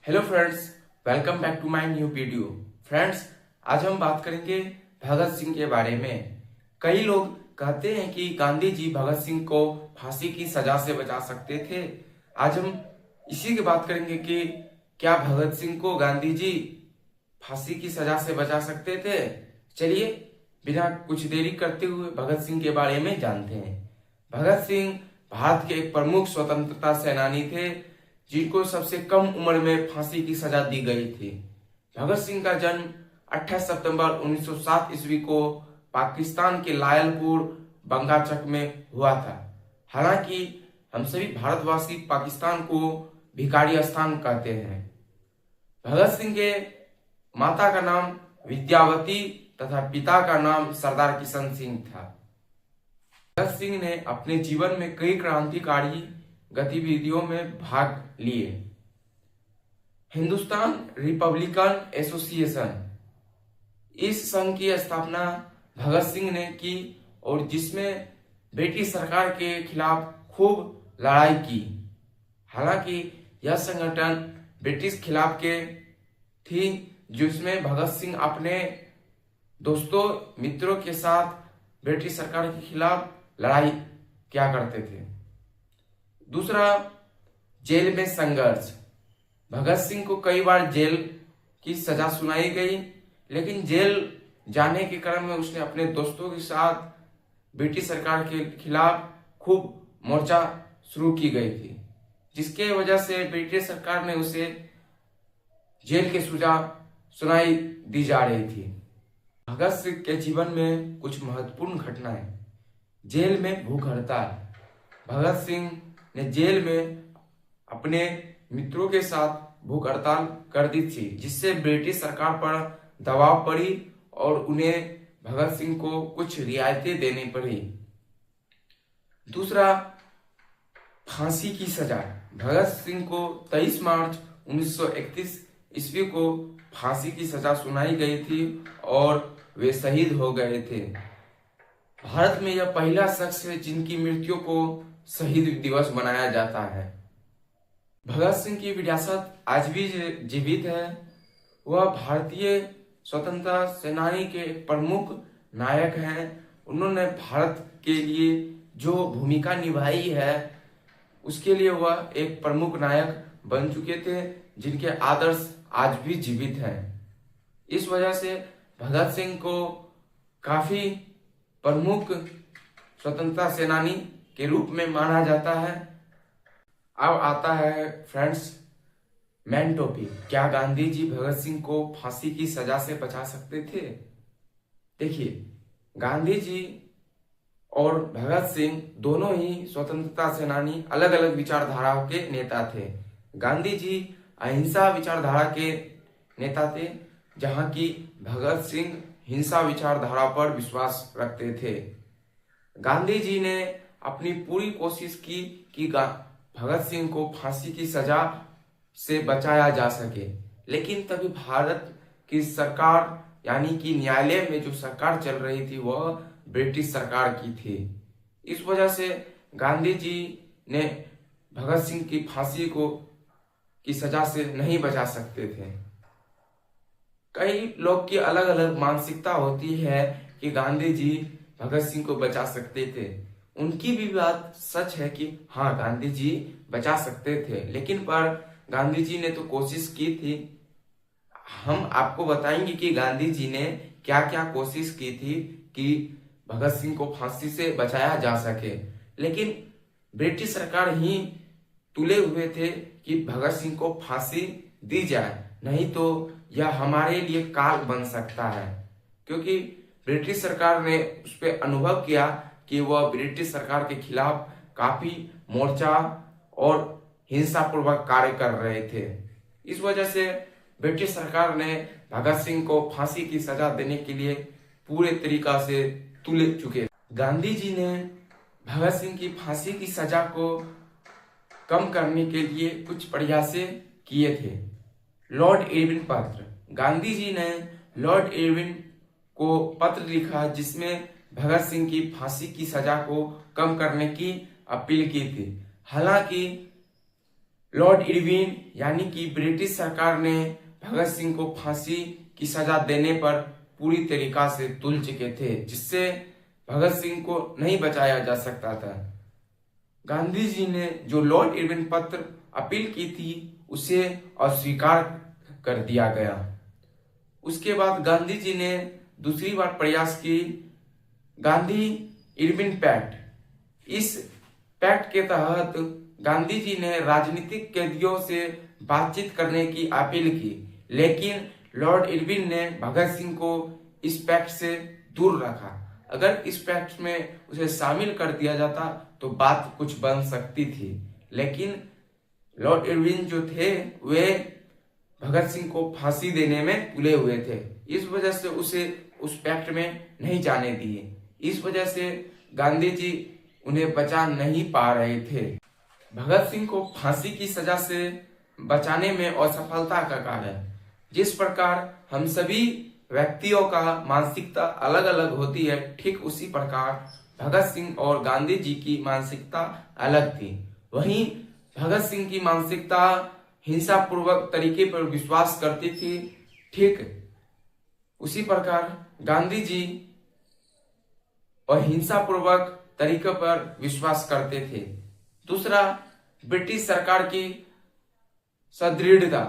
Hello friends, welcome back to my new video. Friends, आज हम बात करेंगे भगत सिंह के बारे में। कई लोग कहते हैं कि गांधी जी भगत सिंह को फांसी की सजा से बचा सकते थे। आज हम इसी की बात करेंगे कि क्या भगत सिंह को गांधी जी फांसी की सजा से बचा सकते थे। चलिए बिना कुछ देरी करते हुए भगत सिंह के बारे में जानते हैं। भगत सिंह भारत के एक प्रमुख स्वतंत्रता सेनानी थे जिनको सबसे कम उम्र में फांसी की सजा दी गई थी। भगत सिंह का जन्म 28 सितंबर 1907 ईस्वी को पाकिस्तान के लायलपुर बंगाचक में हुआ था। हालांकि हम सभी भारतवासी पाकिस्तान को भिखारी स्थान कहते हैं। भगत सिंह के माता का नाम विद्यावती तथा पिता का नाम सरदार किशन सिंह था। भगत सिंह ने अपने जीवन में कई क्रांतिकारी गतिविधियों में भाग लिए। हिंदुस्तान रिपब्लिकन एसोसिएशन, इस संघ की स्थापना भगत सिंह ने की और जिसमें ब्रिटिश सरकार के खिलाफ खूब लड़ाई की। हालांकि यह संगठन ब्रिटिश खिलाफ के थी जिसमें भगत सिंह अपने दोस्तों मित्रों के साथ ब्रिटिश सरकार के खिलाफ लड़ाई किया करते थे। दूसरा, जेल में संघर्ष। भगत सिंह को कई बार जेल की सजा सुनाई गई, लेकिन जेल जाने के क्रम में उसने अपने दोस्तों के साथ ब्रिटिश सरकार के खिलाफ खूब मोर्चा शुरू की गई थी, जिसके वजह से ब्रिटिश सरकार ने उसे जेल की सजा सुनाई दी जा रही थी। भगत सिंह के जीवन में कुछ महत्वपूर्ण घटनाएं। जेल में भूख हड़ताल। भगत सिंह ने जेल में अपने मित्रों के साथ भूख हड़ताल कर दी थी, जिससे ब्रिटिश सरकार पर दबाव पड़ी और उन्हें भगत सिंह को कुछ रियायतें देनी पड़ी। दूसरा, फांसी की सजा। भगत सिंह को 23 मार्च 1931 ईस्वी को फांसी की सजा सुनाई गई थी और वे शहीद हो गए थे। भारत में यह पहला शख्स है जिनकी मृत्यु को शहीद दिवस मनाया जाता है। भगत सिंह की विरासत आज भी जीवित है। वह भारतीय स्वतंत्रता सेनानी के प्रमुख नायक हैं। उन्होंने भारत के लिए जो भूमिका निभाई है उसके लिए वह एक प्रमुख नायक बन चुके थे, जिनके आदर्श आज भी जीवित हैं। इस वजह से भगत सिंह को काफी प्रमुख स्वतंत्रता सेनानी के रूप में माना जाता है। अब आता है फ्रेंड्स मेन टॉपिक, क्या गांधी जी भगत सिंह को फांसी की सजा से बचा सकते थे। देखिए, गांधी जी और भगत सिंह दोनों ही स्वतंत्रता सेनानी अलग अलग विचारधाराओं के नेता थे। गांधी जी अहिंसा विचारधारा के नेता थे, जहां की भगत सिंह हिंसा विचारधारा पर विश्वास रखते थे। गांधी जी ने अपनी पूरी कोशिश की कि भगत सिंह को फांसी की सजा से बचाया जा सके, लेकिन तभी भारत की सरकार यानी कि न्यायालय में जो सरकार चल रही थी वह ब्रिटिश सरकार की थी। इस वजह से गांधी जी ने भगत सिंह की फांसी की सजा से नहीं बचा सकते थे। कई लोग की अलग अलग मानसिकता होती है कि गांधी जी भगत सिंह को बचा सकते थे। उनकी भी बात सच है कि हाँ, गांधी जी बचा सकते थे, लेकिन पर गांधी जी ने तो कोशिश की थी। हम आपको बताएंगे कि गांधी जी ने क्या क्या कोशिश की थी कि भगत सिंह को फांसी से बचाया जा सके, लेकिन ब्रिटिश सरकार ही तुले हुए थे कि भगत सिंह को फांसी दी जाए, नहीं तो यह हमारे लिए काल बन सकता है। क्योंकि ब्रिटिश सरकार ने उस पर अनुभव किया कि वह ब्रिटिश सरकार के खिलाफ काफी मोर्चा और हिंसापूर्वक कार्य कर रहे थे। इस वजह से ब्रिटिश सरकार ने भगत सिंह को फांसी की सजा देने के लिए पूरे तरीका से तुले चुके। गांधी जी ने भगत सिंह की फांसी की सजा को कम करने के लिए कुछ प्रयास किए थे। लॉर्ड इरविन पत्र। गांधी जी ने लॉर्ड इरविन को पत्र लिखा जिसमें भगत सिंह की फांसी की सजा को कम करने की अपील की थी। हालांकि लॉर्ड इरविन यानी कि ब्रिटिश सरकार ने भगत सिंह को फांसी की सजा देने पर पूरी तरीका से तुल चुके थे, जिससे भगत सिंह को नहीं बचाया जा सकता था। गांधी जी ने जो लॉर्ड इरविन पत्र अपील की थी उसे अस्वीकार कर दिया गया। उसके बाद गांधी जी ने दूसरी बार प्रयास की, गांधी इरविन पैक्ट। इस पैक्ट के तहत गांधी जी ने राजनीतिक कैदियों से बातचीत करने की अपील की, लेकिन लॉर्ड इरविन ने भगत सिंह को इस पैक्ट से दूर रखा। अगर इस पैक्ट में उसे शामिल कर दिया जाता तो बात कुछ बन सकती थी, लेकिन लॉर्ड इरविन जो थे वे भगत सिंह को फांसी देने में तुले हुए थे। इस वजह से उसे उस पैक्ट में नहीं जाने दिए। इस वजह से गांधी जी उन्हें बचा नहीं पा रहे थे। भगत सिंह को फांसी की सजा से बचाने में असफलता का कारण, जिस प्रकार हम सभी व्यक्तियों का मानसिकता अलग अलग होती है, ठीक उसी प्रकार भगत सिंह और गांधी जी की मानसिकता अलग थी। वहीं भगत सिंह की मानसिकता हिंसा पूर्वक तरीके पर विश्वास करती थी, ठीक उसी प्रकार गांधी जी और हिंसा पूर्वक तरीके पर विश्वास करते थे। दूसरा, ब्रिटिश सरकार की सदृढ़ता।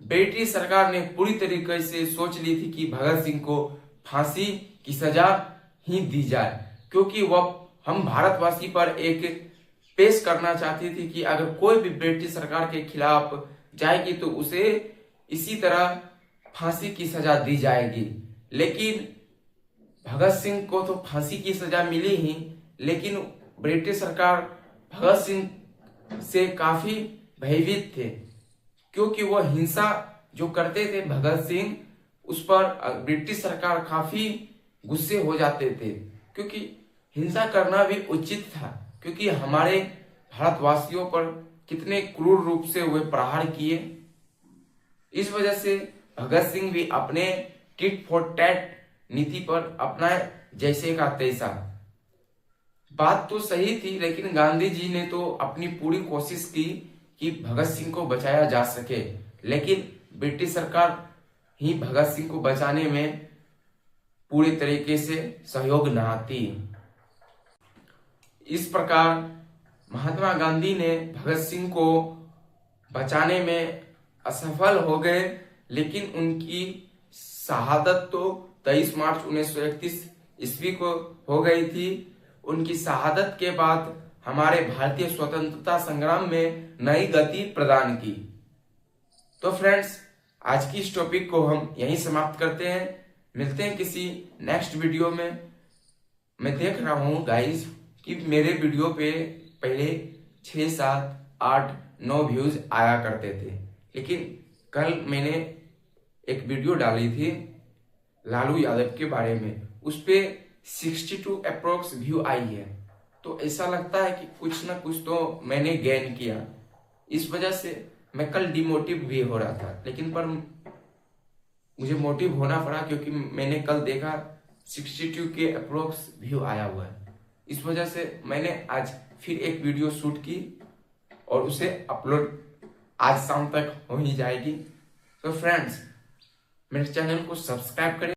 ब्रिटिश सरकार ने पूरी तरीके से सोच ली थी कि भगत सिंह को फांसी की सजा ही दी जाए, क्योंकि वह हम भारतवासी पर एक पेश करना चाहती थी कि अगर कोई भी ब्रिटिश सरकार के खिलाफ जाएगी तो उसे इसी तरह फांसी की सजा दी जाएगी। लेकिन भगत सिंह को तो फांसी की सजा मिली ही, लेकिन ब्रिटिश सरकार भगत सिंह से काफी भयभीत थे, क्योंकि वह हिंसा जो करते थे भगत सिंह, उस पर ब्रिटिश सरकार काफी गुस्से हो जाते थे, क्योंकि हिंसा करना भी उचित था, क्योंकि हमारे भारतवासियों पर कितने क्रूर रूप से वे प्रहार किए। इस वजह से भगत सिंह भी अपने टिट फॉर टैट नीति पर अपना जैसे का तैसा। बात तो सही थी, लेकिन गांधी जी ने तो अपनी पूरी कोशिश की कि भगत सिंह को बचाया जा सके, लेकिन ब्रिटिश सरकार ही भगत सिंह को बचाने में पूरी तरीके से सहयोग न आती। इस प्रकार महात्मा गांधी ने भगत सिंह को बचाने में असफल हो गए, लेकिन उनकी शहादत तो 23 मार्च 1931 ईस्वी को हो गई थी। उनकी शहादत के बाद हमारे भारतीय स्वतंत्रता संग्राम में नई गति प्रदान की। तो फ्रेंड्स, आज की इस टॉपिक को हम यहीं समाप्त करते हैं। मिलते हैं किसी नेक्स्ट वीडियो में। मैं देख रहा हूँ गाइस कि मेरे वीडियो पे पहले 6, 7, 8, 9 व्यूज आया करते थे, लेकिन कल मैंने एक वीडियो डाली थी लालू यादव के बारे में, उस पे 62 अप्रोक्स व्यू आई है। तो ऐसा लगता है कि कुछ ना कुछ तो मैंने गेन किया। इस वजह से मैं कल डिमोटिव भी हो रहा था, लेकिन पर मुझे मोटिव होना पड़ा, क्योंकि मैंने कल देखा 62 के अप्रोक्स व्यू आया हुआ है। इस वजह से मैंने आज फिर एक वीडियो शूट की और उसे अपलोड आज शाम तक हो ही जाएगी। तो फ्रेंड्स, मेरे चैनल को सब्सक्राइब करें।